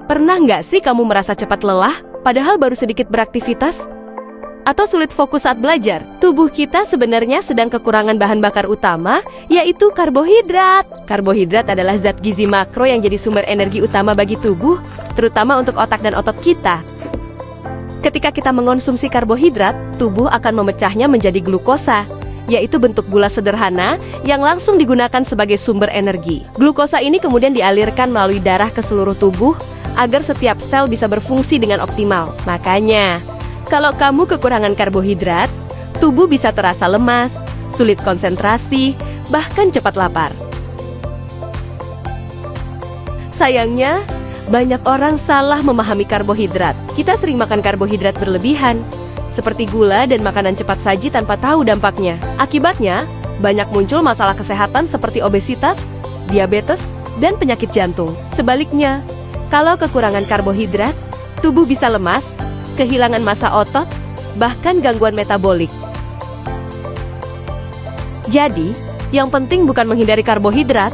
Pernah nggak sih kamu merasa cepat lelah, padahal baru sedikit beraktivitas? Atau sulit fokus saat belajar? Tubuh kita sebenarnya sedang kekurangan bahan bakar utama, yaitu karbohidrat. Karbohidrat adalah zat gizi makro yang jadi sumber energi utama bagi tubuh, terutama untuk otak dan otot kita. Ketika kita mengonsumsi karbohidrat, tubuh akan memecahnya menjadi glukosa, yaitu bentuk gula sederhana yang langsung digunakan sebagai sumber energi. Glukosa ini kemudian dialirkan melalui darah ke seluruh tubuh, agar setiap sel bisa berfungsi dengan optimal. Makanya, kalau kamu kekurangan karbohidrat, tubuh bisa terasa lemas, sulit konsentrasi, bahkan cepat lapar. Sayangnya, banyak orang salah memahami karbohidrat. Kita sering makan karbohidrat berlebihan, seperti gula dan makanan cepat saji tanpa tahu dampaknya. Akibatnya, banyak muncul masalah kesehatan seperti obesitas, diabetes, dan penyakit jantung. Sebaliknya, kalau kekurangan karbohidrat, tubuh bisa lemas, kehilangan massa otot, bahkan gangguan metabolik. Jadi, yang penting bukan menghindari karbohidrat,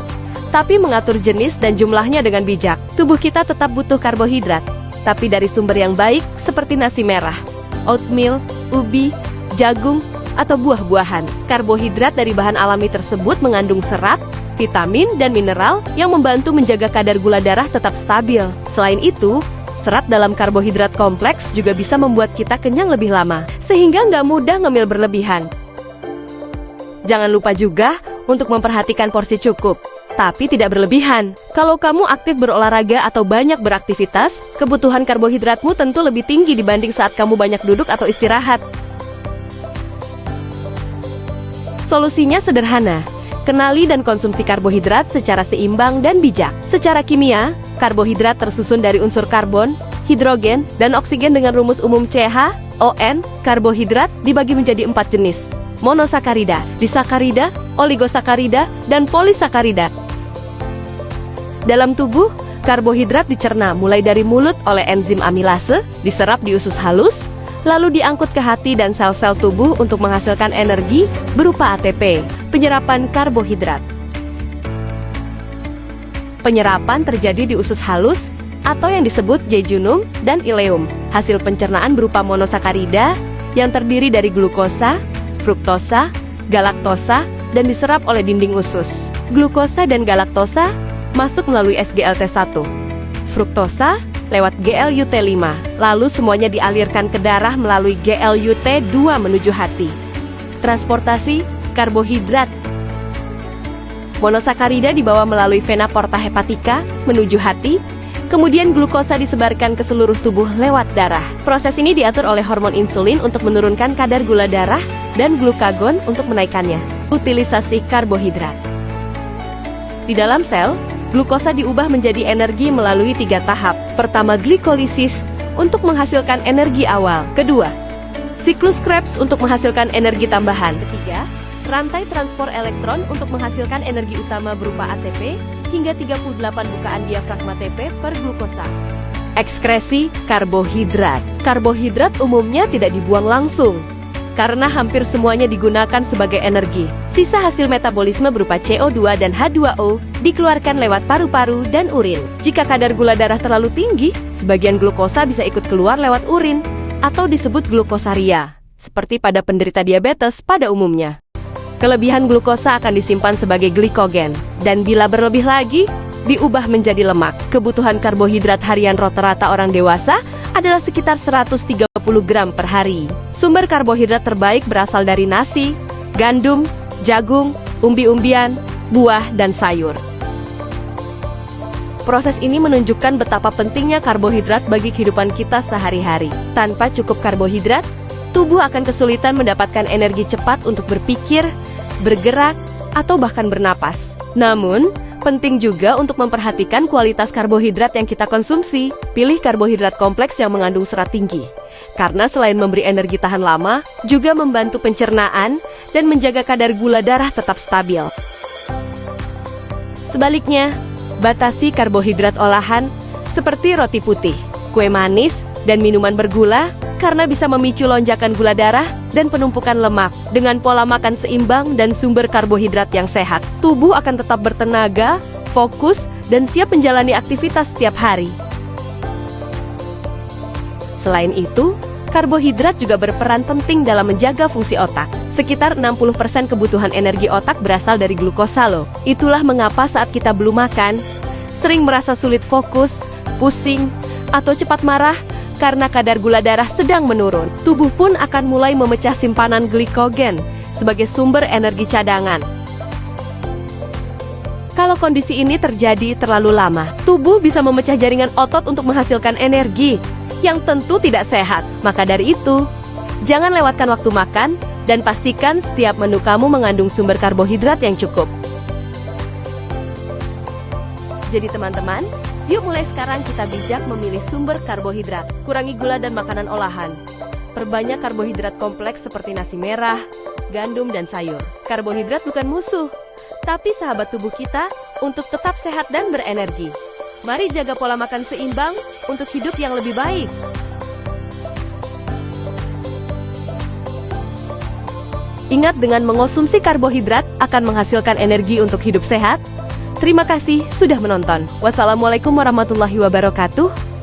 tapi mengatur jenis dan jumlahnya dengan bijak. Tubuh kita tetap butuh karbohidrat, tapi dari sumber yang baik seperti nasi merah, oatmeal, ubi, jagung, atau buah-buahan. Karbohidrat dari bahan alami tersebut mengandung serat, vitamin, dan mineral yang membantu menjaga kadar gula darah tetap stabil. Selain itu, serat dalam karbohidrat kompleks juga bisa membuat kita kenyang lebih lama, sehingga nggak mudah ngemil berlebihan. Jangan lupa juga untuk memperhatikan porsi cukup, tapi tidak berlebihan. Kalau kamu aktif berolahraga atau banyak beraktivitas, kebutuhan karbohidratmu tentu lebih tinggi dibanding saat kamu banyak duduk atau istirahat. Solusinya sederhana. Kenali dan konsumsi karbohidrat secara seimbang dan bijak. Secara kimia, karbohidrat tersusun dari unsur karbon, hidrogen, dan oksigen dengan rumus umum CH(ON). Karbohidrat dibagi menjadi 4 jenis: monosakarida, disakarida, oligosakarida, dan polisakarida. Dalam tubuh, karbohidrat dicerna mulai dari mulut oleh enzim amilase, diserap di usus halus, lalu diangkut ke hati dan sel-sel tubuh untuk menghasilkan energi berupa ATP. Penyerapan karbohidrat. Penyerapan terjadi di usus halus atau yang disebut jejunum dan ileum. Hasil pencernaan berupa monosakarida yang terdiri dari glukosa, fruktosa, galaktosa, dan diserap oleh dinding usus. Glukosa dan galaktosa masuk melalui SGLT1. Fruktosa lewat GLUT5, lalu semuanya dialirkan ke darah melalui GLUT2 menuju hati. Transportasi karbohidrat. Monosakarida dibawa melalui vena porta hepatica menuju hati, kemudian glukosa disebarkan ke seluruh tubuh lewat darah. Proses ini diatur oleh hormon insulin untuk menurunkan kadar gula darah dan glukagon untuk menaikkannya. Utilisasi karbohidrat. Di dalam sel, glukosa diubah menjadi energi melalui 3 tahap. Pertama, glikolisis untuk menghasilkan energi awal. Kedua, siklus Krebs untuk menghasilkan energi tambahan. Ketiga, rantai transport elektron untuk menghasilkan energi utama berupa ATP hingga 38 bukaan diafragma TP per glukosa. Ekskresi karbohidrat. Karbohidrat umumnya tidak dibuang langsung, karena hampir semuanya digunakan sebagai energi. Sisa hasil metabolisme berupa CO2 dan H2O dikeluarkan lewat paru-paru dan urin. Jika kadar gula darah terlalu tinggi, sebagian glukosa bisa ikut keluar lewat urin, atau disebut glukosaria, seperti pada penderita diabetes pada umumnya. Kelebihan glukosa akan disimpan sebagai glikogen, dan bila berlebih lagi, diubah menjadi lemak. Kebutuhan karbohidrat harian rata-rata orang dewasa adalah sekitar 130 gram per hari. Sumber karbohidrat terbaik berasal dari nasi, gandum, jagung, umbi-umbian, buah, dan sayur. Proses ini menunjukkan betapa pentingnya karbohidrat bagi kehidupan kita sehari-hari. Tanpa cukup karbohidrat, tubuh akan kesulitan mendapatkan energi cepat untuk berpikir, bergerak, atau bahkan bernapas. Namun, penting juga untuk memperhatikan kualitas karbohidrat yang kita konsumsi. Pilih karbohidrat kompleks yang mengandung serat tinggi, karena selain memberi energi tahan lama, juga membantu pencernaan dan menjaga kadar gula darah tetap stabil. Sebaliknya, batasi karbohidrat olahan seperti roti putih, kue manis, dan minuman bergula karena bisa memicu lonjakan gula darah dan penumpukan lemak. Dengan pola makan seimbang dan sumber karbohidrat yang sehat, tubuh akan tetap bertenaga, fokus, dan siap menjalani aktivitas setiap hari. Selain itu, karbohidrat juga berperan penting dalam menjaga fungsi otak. Sekitar 60% kebutuhan energi otak berasal dari glukosa loh. Itulah mengapa saat kita belum makan, sering merasa sulit fokus, pusing, atau cepat marah karena kadar gula darah sedang menurun. Tubuh pun akan mulai memecah simpanan glikogen sebagai sumber energi cadangan. Kalau kondisi ini terjadi terlalu lama, tubuh bisa memecah jaringan otot untuk menghasilkan energi yang tentu tidak sehat. Maka dari itu, jangan lewatkan waktu makan dan pastikan setiap menu kamu mengandung sumber karbohidrat yang cukup. Jadi teman-teman, yuk mulai sekarang kita bijak memilih sumber karbohidrat. Kurangi gula dan makanan olahan. Perbanyak karbohidrat kompleks seperti nasi merah, gandum, dan sayur. Karbohidrat bukan musuh, tapi sahabat tubuh kita untuk tetap sehat dan berenergi. Mari jaga pola makan seimbang untuk hidup yang lebih baik. Ingat, dengan mengonsumsi karbohidrat akan menghasilkan energi untuk hidup sehat. Terima kasih sudah menonton. Wassalamualaikum warahmatullahi wabarakatuh.